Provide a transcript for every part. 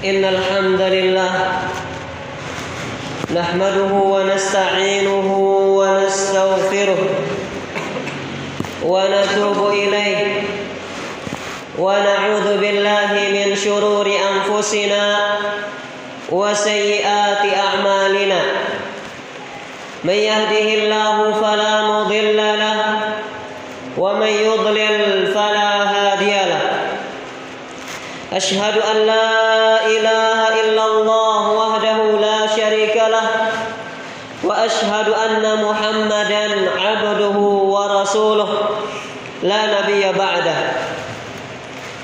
Innal hamdalillah nahmaduhu wa nasta'inuhu wa nastaghfiruh wa natubu ilayh wa na'udzu billahi min shururi anfusina wa sayyiati a'malina may yahdihillahu fala mudilla lahu wa may yudlil fala hadiya lahu أشهد أن لا إله إلا الله وحده لا شريك له وأشهد أن محمدا عبده ورسوله لا نبي بعده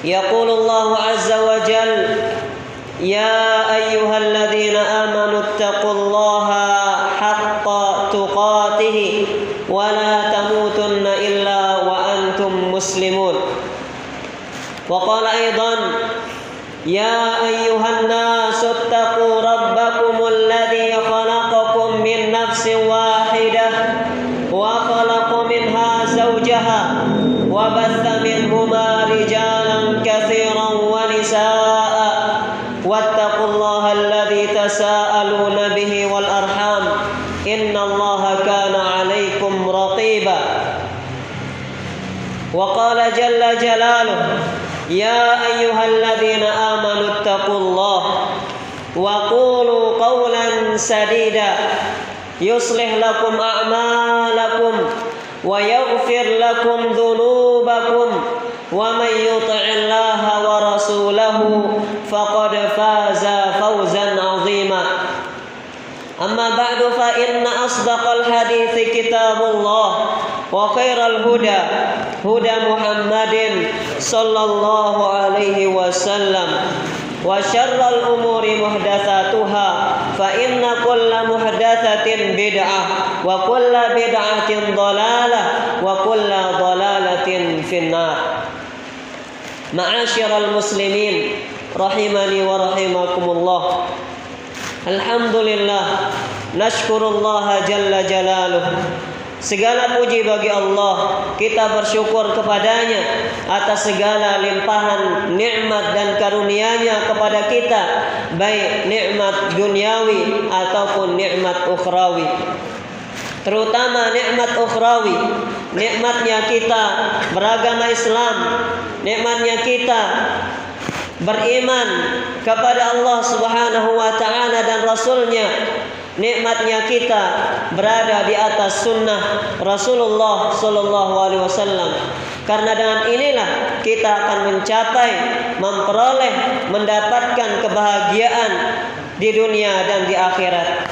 يقول الله عز وجل يا أيها الذين آمنوا اتقوا الله حق تقاته ولا تموتن إلا وأنتم مسلمون وقال أيضا يا أيها الناس اتقوا ربكم الذي خلقكم من نفس واحدة وخلق منها زوجها وبث منهما رجالا كثيرا ونساء واتقوا الله الذي تساءلون به والأرحام إن الله كان عليكم رقيبا وقال جل جلاله يا أيها الذين آمنوا آمنوا اتقوا الله وقولوا قولا سديدا يصلح لكم أعمالكم ويغفر لكم ذنوبكم ومن يطع الله ورسوله فقد فاز فوزا عظيما أما بعد فإن أصدق الحديث كتاب الله وخير الهدى هدى محمد صلى الله عليه وسلم وشر الأمور محدثاتها فإن كل محدثة بدعة وكل بدعة ضلالة وكل ضلالة في النار. معاشر المسلمين rahimani wa rahimakumullah. Alhamdulillah, nashkurullah jalla jalaluh. Segala puji bagi Allah, kita bersyukur kepadanya atas segala limpahan nikmat dan karunia-Nya kepada kita, baik nikmat duniawi ataupun nikmat ukhrawi. Terutama nikmat ukhrawi, nikmatnya kita beragama Islam, nikmatnya kita beriman kepada Allah Subhanahu wa taala dan Rasul-Nya, nikmatnya kita berada di atas sunnah Rasulullah sallallahu alaihi wasallam. Karena dengan inilah kita akan mencapai, memperoleh, mendapatkan kebahagiaan di dunia dan di akhirat.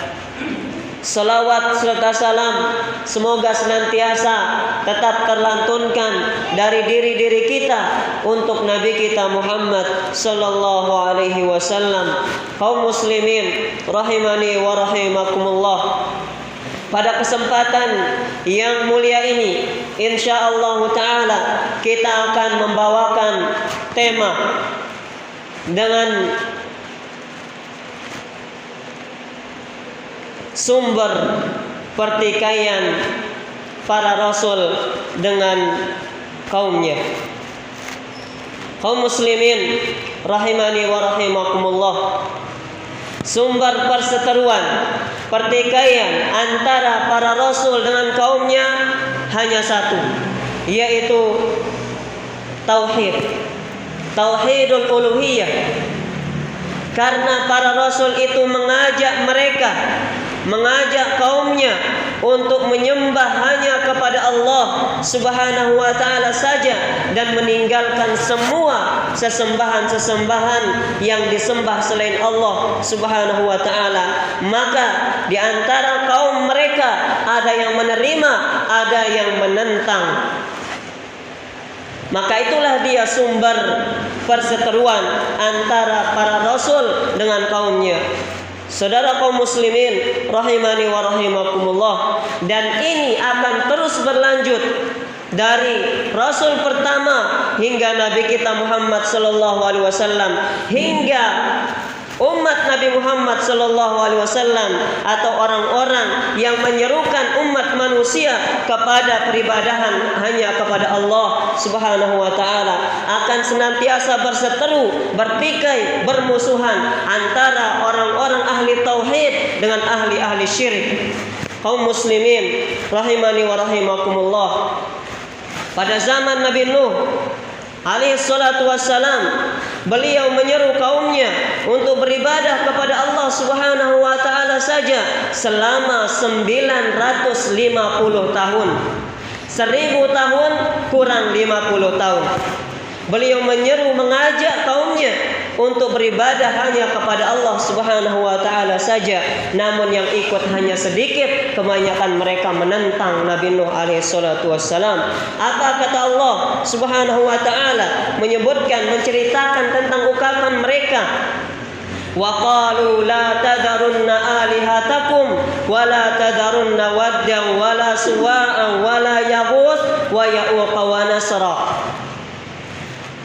Salawat serta salam semoga senantiasa tetap terlantunkan dari diri-diri kita untuk Nabi kita Muhammad sallallahu alaihi wasallam. Kaum muslimin rahimani wa rahimakumullah. Pada kesempatan yang mulia ini, insyaallah taala kita akan membawakan tema dengan sumber pertikaian para rasul dengan kaumnya. Kaum muslimin rahimani wa rahimakumullah. Sumber perseteruan, pertikaian antara para rasul dengan kaumnya hanya satu, yaitu tauhid. Tauhidul uluhiyah. Karena para rasul itu mengajak mereka, mengajak kaumnya untuk menyembah hanya kepada Allah Subhanahu wa taala saja dan meninggalkan semua sesembahan-sesembahan yang disembah selain Allah Subhanahu wa taala. Maka di antara kaum mereka ada yang menerima, ada yang menentang. Maka itulah dia sumber perseteruan antara para rasul dengan kaumnya. Saudara kaum muslimin rahimani wa rahimakumullah, dan ini akan terus berlanjut dari rasul pertama hingga Nabi kita Muhammad sallallahu alaihi wasallam, hingga umat Nabi Muhammad sallallahu alaihi wasallam atau orang-orang yang menyerukan umat manusia kepada peribadahan hanya kepada Allah Subhanahu wa taala akan senantiasa berseteru, bertikai, bermusuhan antara orang-orang ahli tauhid dengan ahli-ahli syirik. Kaum muslimin rahimani wa rahimakumullah. Pada zaman Nabi Nuh alaihi salatu wassalam, beliau menyeru kaumnya untuk beribadah kepada Allah Subhanahu wa taala saja selama 950 tahun. 1000 tahun kurang 50 tahun. Beliau menyeru, mengajak kaumnya untuk beribadah hanya kepada Allah Subhanahu wa taala saja. Namun yang ikut hanya sedikit, kebanyakan mereka menentang Nabi Nuh alaihi salatu wassalam. Apa kata Allah Subhanahu wa taala menyebutkan, menceritakan tentang ucapan mereka? Wa qalu la tadharunna alihatakum wa la tadharunna waddan wa la suwa'an wa la yaghus wa ya'uqa wa nasra.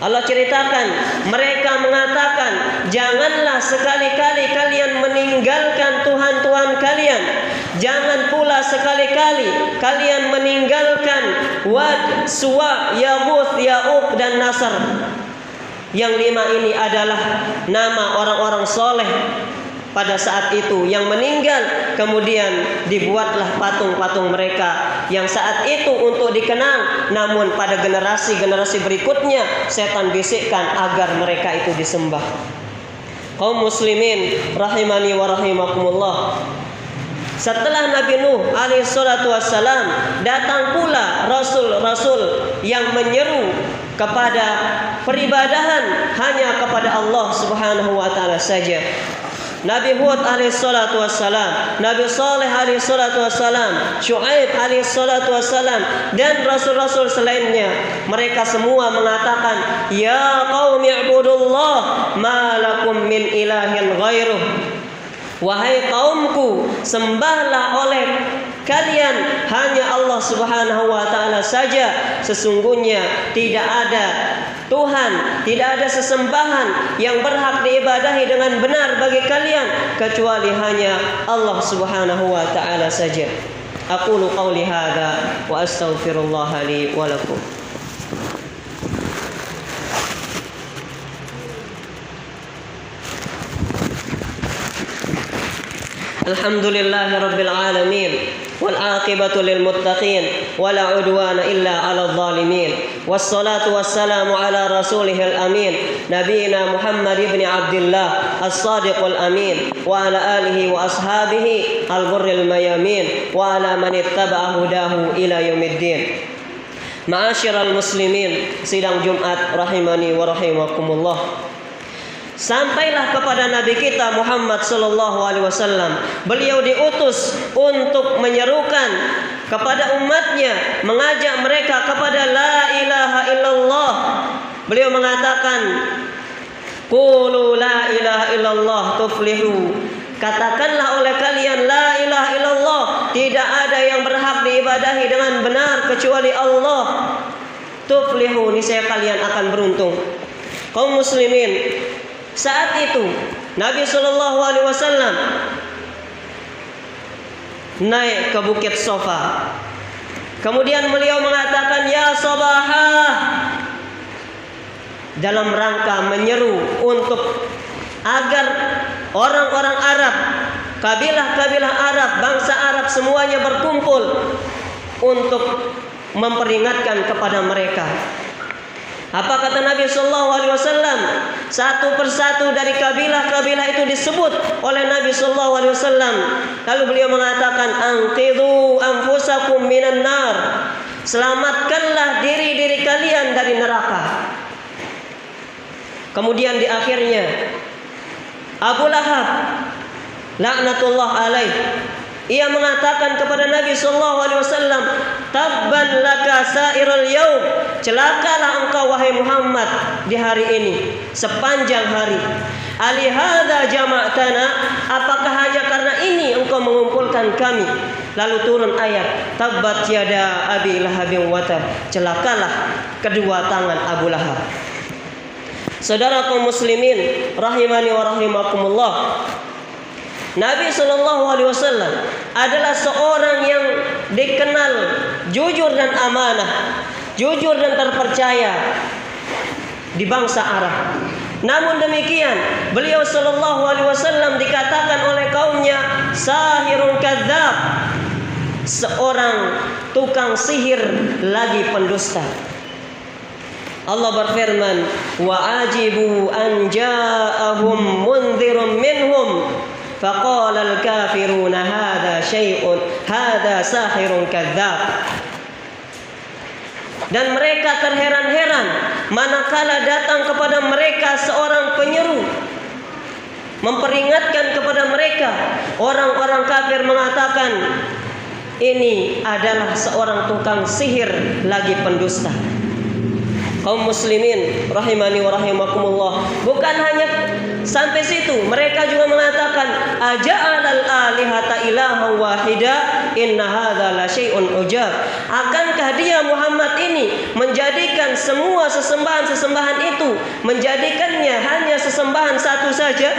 Allah ceritakan, mereka mengatakan, janganlah sekali-kali kalian meninggalkan Tuhan-Tuhan kalian. Jangan pula sekali-kali kalian meninggalkan Wad, Suwa, Yaghus, Ya'uq dan Nasr. Yang 5 ini adalah nama orang-orang soleh pada saat itu yang meninggal, kemudian dibuatlah patung-patung mereka yang saat itu untuk dikenang, namun pada generasi-generasi berikutnya setan bisikkan agar mereka itu disembah. Kaum muslimin rahimani wa rahimakumullah. Setelah Nabi Nuh alaihi salatu wassalam, datang pula rasul-rasul yang menyeru kepada peribadahan hanya kepada Allah Subhanahu wa taala saja. Nabi Hud alaihi salatu wassalam, Nabi Saleh alaihi salatu wassalam, Syuaib alaihi salatu wassalam, dan rasul-rasul selainnya. Mereka semua mengatakan, "Ya qaumi ibudullah ma lakum min ilahin ghairuh." Wahai kaumku, sembahlah oleh kalian hanya Allah Subhanahu wa taala saja. Sesungguhnya tidak ada Tuhan, tidak ada sesembahan yang berhak diibadahi dengan benar bagi kalian kecuali hanya Allah Subhanahu wa taala saja. Aqulu qauli hadza wa astaghfirullah li wa lakum. Alhamdulillahi rabbil alamin wal aqibatu lil muttaqin wala udwana illa 'alal zalimin wassalatu wassalamu ala rasulihil amin nabiyina Muhammad ibn Abdullah as-sadiqul amin wa ala alihi wa ashabihi al-ghurril mayamin wa ala man ittaba'a hudahu ila yaumiddin. Ma'asyiral muslimin, sidang Jumat rahimani wa rahimakumullah. Sampailah kepada Nabi kita Muhammad sallallahu alaihi wasallam. Beliau diutus untuk menyerukan kepada umatnya, mengajak mereka kepada la ilaha illallah. Beliau mengatakan, "Qulu la ilaha illallah tuflihu." Katakanlah oleh kalian la ilaha illallah, tidak ada yang berhak diibadahi dengan benar kecuali Allah. Tuflihu, niscaya kalian akan beruntung. Kaum muslimin, saat itu Nabi sallallahu alaihi wasallam naik ke Bukit Sofa. Kemudian beliau mengatakan, "Ya sabahah," dalam rangka menyeru untuk agar orang-orang Arab, kabilah-kabilah Arab, bangsa Arab semuanya berkumpul untuk memperingatkan kepada mereka. Apa kata Nabi sallallahu alaihi wasallam? Satu persatu dari kabilah-kabilah itu disebut oleh Nabi sallallahu alaihi wasallam. Lalu beliau mengatakan, "Anqidhu anfusakum minan nar." Selamatkanlah diri-diri kalian dari neraka. Kemudian di akhirnya Abu Lahab laknatullah alaih, ia mengatakan kepada Nabi sallallahu alaihi wasallam, "Tabban laka sairul yaum." Celakalah engkau wahai Muhammad di hari ini, sepanjang hari. "Ali hadza jama'tana." Apakah hanya karena ini engkau mengumpulkan kami? Lalu turun ayat, "Tabbat yada abi lahabin wa tab." Celakalah kedua tangan Abu Lahab. Saudara kaum muslimin rahimani wa rahimakumullah, Nabi sallallahu alaihi wasallam adalah seorang yang dikenal jujur dan amanah, jujur dan terpercaya di bangsa Arab. Namun demikian, beliau sallallahu alaihi wasallam dikatakan oleh kaumnya sahirun kadzdzab, seorang tukang sihir lagi pendusta. Allah berfirman, "Wa ajibu an ja'ahum mundhirun minhum faqala al-kafiruna hadza sahirun kadzdzab." Dan mereka terheran-heran manakala datang kepada mereka seorang penyeru memperingatkan kepada mereka. Orang-orang kafir mengatakan, ini adalah seorang tukang sihir lagi pendusta. Kaum muslimin rahimani wa rahimakumullah, bukan hanya sampai situ, mereka juga mengatakan, "Aja'alal alihata ilaha wahida inna hadza la syai'un ujab." Akankah dia Muhammad ini menjadikan semua sesembahan-sesembahan itu, menjadikannya hanya sesembahan satu saja?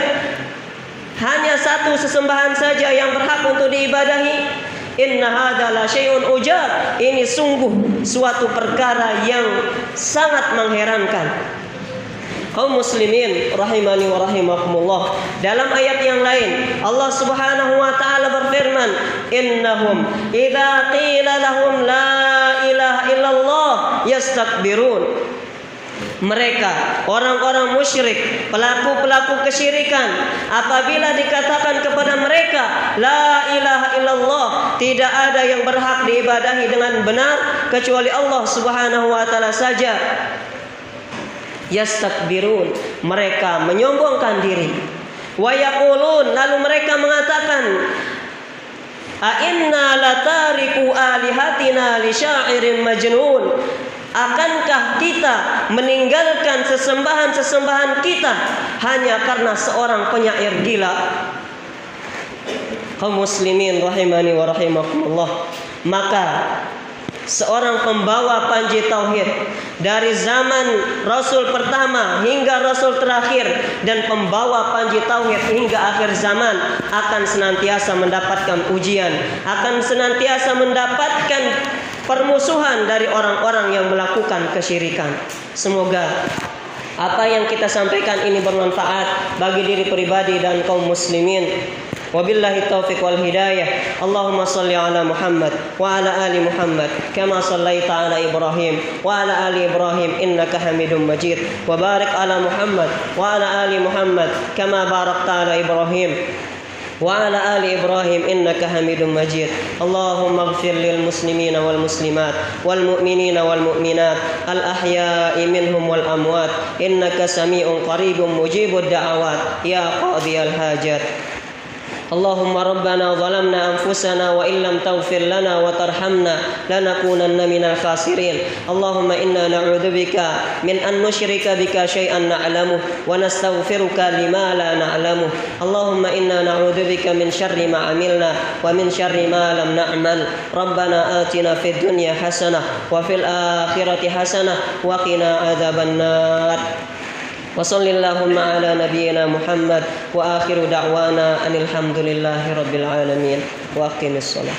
Hanya satu sesembahan saja yang berhak untuk diibadahi? Inna hadza la syai'un ujab. Ini sungguh suatu perkara yang sangat mengherankan. Kaum muslimin rahimani wa rahimakumullah, dalam ayat yang lain Allah Subhanahu wa taala berfirman, "Innahum idza qila lahum la ilaha illallah yastakbirun." Mereka orang-orang musyrik, pelaku-pelaku kesyirikan, apabila dikatakan kepada mereka la ilaha illallah, tidak ada yang berhak diibadahi dengan benar kecuali Allah Subhanahu wa taala saja, yastakbirun, mereka menyombongkan diri. Wa yaqulun, lalu mereka mengatakan, a inna latariku alihatina li syairin majnun, akankah kita meninggalkan sesembahan-sesembahan kita hanya karena seorang penyair gila? Kaum muslimin rahimani wa rahimakumullah, maka seorang pembawa panji tauhid dari zaman Rasul pertama hingga Rasul terakhir dan pembawa panji tauhid hingga akhir zaman akan senantiasa mendapatkan ujian, akan senantiasa mendapatkan permusuhan dari orang-orang yang melakukan kesyirikan. Semoga apa yang kita sampaikan ini bermanfaat bagi diri pribadi dan kaum muslimin. Wabillahi taufiq wal hidayah. Allahumma salli ala Muhammad wa ala ali Muhammad kama sallaita ala Ibrahim wa ala ali Ibrahim innaka Hamidum Majid. Wa barik ala Muhammad wa ala ali Muhammad kama barakta ala Ibrahim wa ala ali Ibrahim innaka Hamidum Majid. Allahumma ighfir lil muslimina wal muslimat wal mu'minina wal mu'minat al ahya'i minhum wal amwat innaka sami'un qaribun mujibud da'awat ya qadiyal hajat. Allahumma rabbana zalamna anfusana wa illam taghfir lana wa tarhamna lanakunanna minal khasirin. Allahumma inna na'udzubika min an nusyrika bika syai'an na'lamuh wa nastaghfiruka lima la na'lamuh. Allahumma inna na'udzubika min syarri ma 'amilna wa min syarri ma lam na'mal. Rabbana atina fid dunya hasanah wa fil akhirati hasanah wa qina adzabannar. Wa sallallahu ala nabiyyina Muhammad wa akhiru da'wana anil hamdulillahi rabbil alamin wa aqimis shalah.